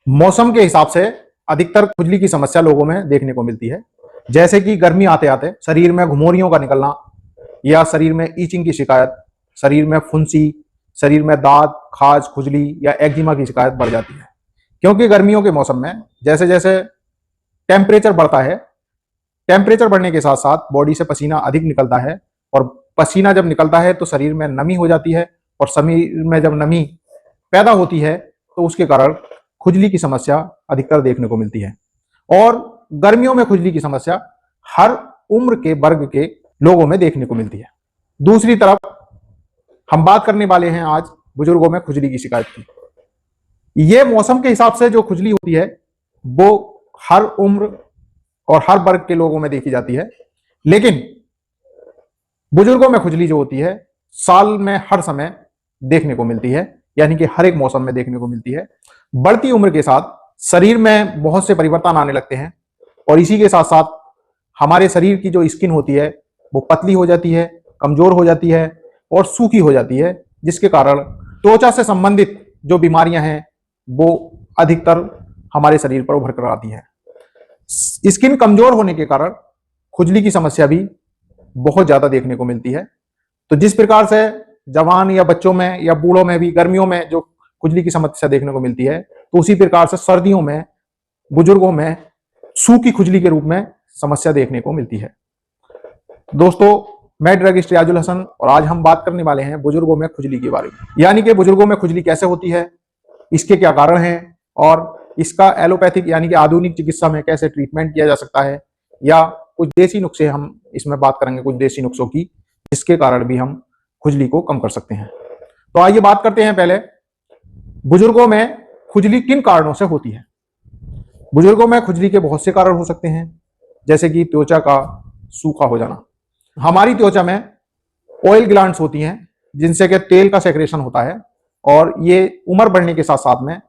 मौसम के हिसाब से अधिकतर खुजली की समस्या लोगों में देखने को मिलती है। जैसे कि गर्मी आते आते शरीर में घुमोरियों का निकलना, या शरीर में ईचिंग की शिकायत, शरीर में फुंसी, शरीर में दाद, खाज, खुजली या एक्जिमा की शिकायत बढ़ जाती है। क्योंकि गर्मियों के मौसम में जैसे जैसे टेम्परेचर बढ़ता है, टेम्परेचर बढ़ने के साथ साथ बॉडी से पसीना अधिक निकलता है, और पसीना जब निकलता है तो शरीर में नमी हो जाती है, और शरीर में जब नमी पैदा होती है तो उसके कारण खुजली की समस्या अधिकतर देखने को मिलती है। और गर्मियों में खुजली की समस्या हर उम्र के वर्ग के लोगों में देखने को मिलती है। दूसरी तरफ हम बात करने वाले हैं आज बुजुर्गों में खुजली की शिकायत की। ये मौसम के हिसाब से जो खुजली होती है वो हर उम्र और हर वर्ग के लोगों में देखी जाती है, लेकिन बुजुर्गों में खुजली जो होती है साल में हर समय देखने को मिलती है, यानी कि हर एक मौसम में देखने को मिलती है। बढ़ती उम्र के साथ शरीर में बहुत से परिवर्तन आने लगते हैं, और इसी के साथ साथ हमारे शरीर की जो स्किन होती है वो पतली हो जाती है, कमजोर हो जाती है और सूखी हो जाती है, जिसके कारण त्वचा से संबंधित जो बीमारियां हैं वो अधिकतर हमारे शरीर पर उभर कर आती हैं। स्किन कमजोर होने के कारण खुजली की समस्या भी बहुत ज्यादा देखने को मिलती है। तो जिस प्रकार से जवान या बच्चों में या बूढ़ों में भी गर्मियों में जो खुजली की समस्या देखने को मिलती है, तो उसी प्रकार से सर्दियों में बुजुर्गों में सूखी खुजली के रूप में समस्या देखने को मिलती है। दोस्तों, मैं ड्रगिस्ट रियाजुल हसन, और आज हम बात करने वाले हैं बुजुर्गों में खुजली के बारे में, यानी कि बुजुर्गों में खुजली कैसे होती है, इसके क्या कारण हैं, और इसका एलोपैथिक यानी कि आधुनिक चिकित्सा में कैसे ट्रीटमेंट किया जा सकता है, या कुछ देसी नुस्खे हम इसमें बात करेंगे, कुछ देसी नुस्खों की जिसके कारण भी हम खुजली को कम कर सकते हैं। तो आइए बात करते हैं पहले बुजुर्गों में खुजली किन कारणों से होती है। बुजुर्गों में खुजली के बहुत से कारण हो सकते हैं, जैसे कि त्वचा का सूखा हो जाना। हमारी त्वचा में ऑयल ग्लैंड्स होती हैं जिनसे कि तेल का सेक्रेशन होता है, और ये उम्र बढ़ने के साथ साथ में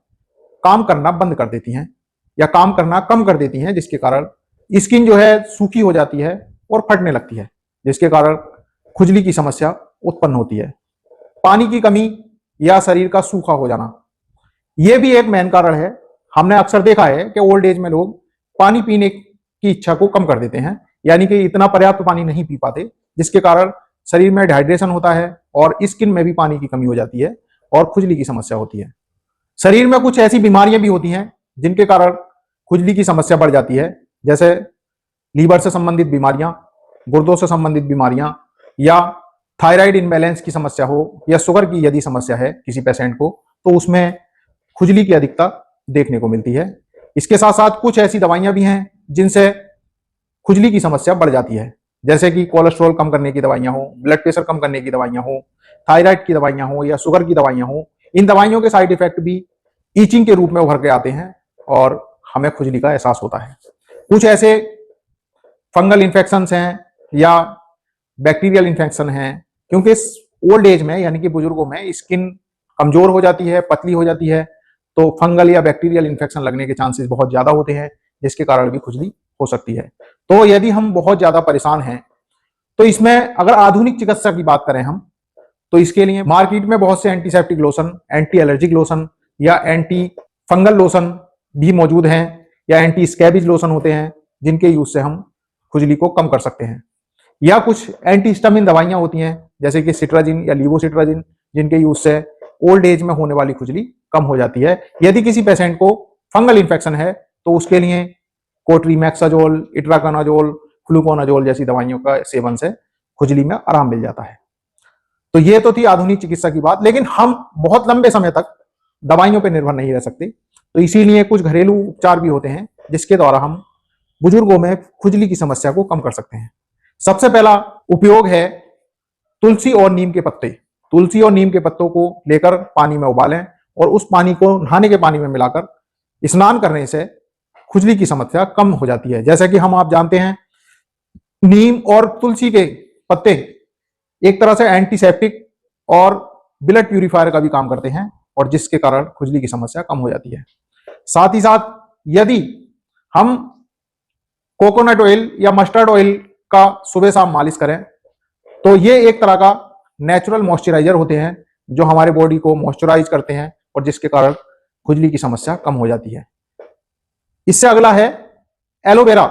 काम करना बंद कर देती हैं या काम करना कम कर देती हैं, जिसके कारण स्किन जो है सूखी हो जाती है और फटने लगती है, जिसके कारण खुजली की समस्या उत्पन्न होती है। पानी की कमी या शरीर का सूखा हो जाना, यह भी एक मेन कारण है। हमने अक्सर देखा है कि ओल्ड एज में लोग पानी पीने की इच्छा को कम कर देते हैं, यानी कि इतना पर्याप्त पानी नहीं पी पाते, जिसके कारण शरीर में डिहाइड्रेशन होता है और स्किन में भी पानी की कमी हो जाती है और खुजली की समस्या होती है। शरीर में कुछ ऐसी बीमारियां भी होती हैं जिनके कारण खुजली की समस्या बढ़ जाती है, जैसे लीवर से संबंधित बीमारियां, गुर्दों से संबंधित बीमारियां, या थायराइड इनबैलेंस की समस्या हो, या शुगर की यदि समस्या है किसी पेशेंट को, तो उसमें खुजली की अधिकता देखने को मिलती है। इसके साथ साथ कुछ ऐसी दवाइयां भी हैं जिनसे खुजली की समस्या बढ़ जाती है, जैसे कि कोलेस्ट्रॉल कम करने की दवाइयां हो, ब्लड प्रेशर कम करने की दवाइयां हो, थायराइड की दवाइयां हो, या शुगर की दवाइयां हो। इन दवाइयों के साइड इफेक्ट भी ईचिंग के रूप में उभर के आते हैं और हमें खुजली का एहसास होता है। कुछ ऐसे फंगल इन्फेक्शंस हैं या बैक्टीरियल इन्फेक्शन हैं, क्योंकि ओल्ड एज में यानी कि बुजुर्गों में स्किन कमजोर हो जाती है, पतली हो जाती है, तो फंगल या बैक्टीरियल इन्फेक्शन लगने के चांसेस बहुत ज्यादा होते हैं, जिसके कारण भी खुजली हो सकती है। तो यदि हम बहुत ज्यादा परेशान हैं, तो इसमें अगर आधुनिक चिकित्सा की बात करें हम, तो इसके लिए मार्केट में बहुत से antiseptic lotion, anti allergic lotion या एंटी फंगल लोशन भी मौजूद हैं, या एंटी स्कैबिज लोशन होते हैं, जिनके यूज से हम खुजली को कम कर सकते हैं। या कुछ एंटी हिस्टामिन दवाइयां होती हैं, जैसे कि सिट्राजिन या लीवोसिट्राजिन, जिनके यूज से ओल्ड एज में होने वाली खुजली कम हो जाती है। यदि किसी पेशेंट को फंगल इन्फेक्शन है तो उसके लिए कोट्रीमैक्साजोल, इट्राकोनाजोल, फ्लूकोनाजोल जैसी दवाइयों का सेवन से खुजली में आराम मिल जाता है। तो ये तो थी आधुनिक चिकित्सा की बात, लेकिन हम बहुत लंबे समय तक दवाइयों पर निर्भर नहीं रह सकते, तो इसीलिए कुछ घरेलू उपचार भी होते हैं जिसके द्वारा हम बुजुर्गों में खुजली की समस्या को कम कर सकते हैं। सबसे पहला उपयोग है तुलसी और नीम के पत्ते। तुलसी और नीम के पत्तों को लेकर पानी में उबालें और उस पानी को नहाने के पानी में मिलाकर स्नान करने से खुजली की समस्या कम हो जाती है। जैसे कि आप जानते हैं, नीम और तुलसी के पत्ते एक तरह से एंटीसेप्टिक और ब्लड प्यूरिफायर का भी काम करते हैं, और जिसके कारण खुजली की समस्या कम हो जाती है। साथ ही साथ यदि हम कोकोनट ऑयल या मस्टर्ड ऑयल का सुबह शाम मालिश करें, तो ये एक तरह का नेचुरल मॉइस्चराइजर होते हैं जो हमारे बॉडी को मॉइस्चराइज करते हैं, और जिसके कारण खुजली की समस्या कम हो जाती है। इससे अगला है एलोवेरा।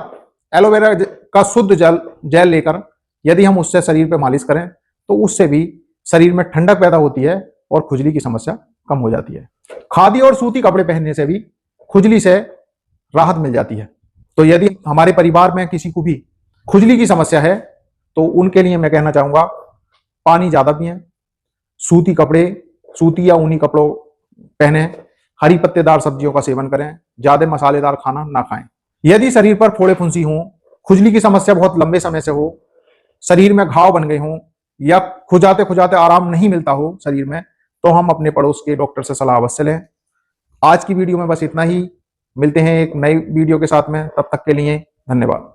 एलोवेरा का शुद्ध जेल लेकर यदि हम उससे शरीर पे मालिश करें तो उससे भी शरीर में ठंडक पैदा होती है और खुजली की समस्या कम हो जाती है। खादी और सूती कपड़े पहनने से भी खुजली से राहत मिल जाती है। तो यदि हमारे परिवार में किसी को भी खुजली की समस्या है तो उनके लिए मैं कहना चाहूंगा, पानी ज्यादा पिएं, सूती कपड़े, सूती या ऊनी कपड़ों पहने, हरी पत्तेदार सब्जियों का सेवन करें, ज्यादा मसालेदार खाना ना खाएं। यदि शरीर पर फोड़े फुंसी हो, खुजली की समस्या बहुत लंबे समय से हो, शरीर में घाव बन गए हों या खुजाते खुजाते आराम नहीं मिलता हो शरीर में, तो हम अपने पड़ोस के डॉक्टर से सलाह अवश्य लें। आज की वीडियो में बस इतना ही। मिलते हैं एक नई वीडियो के साथ में, तब तक के लिए धन्यवाद।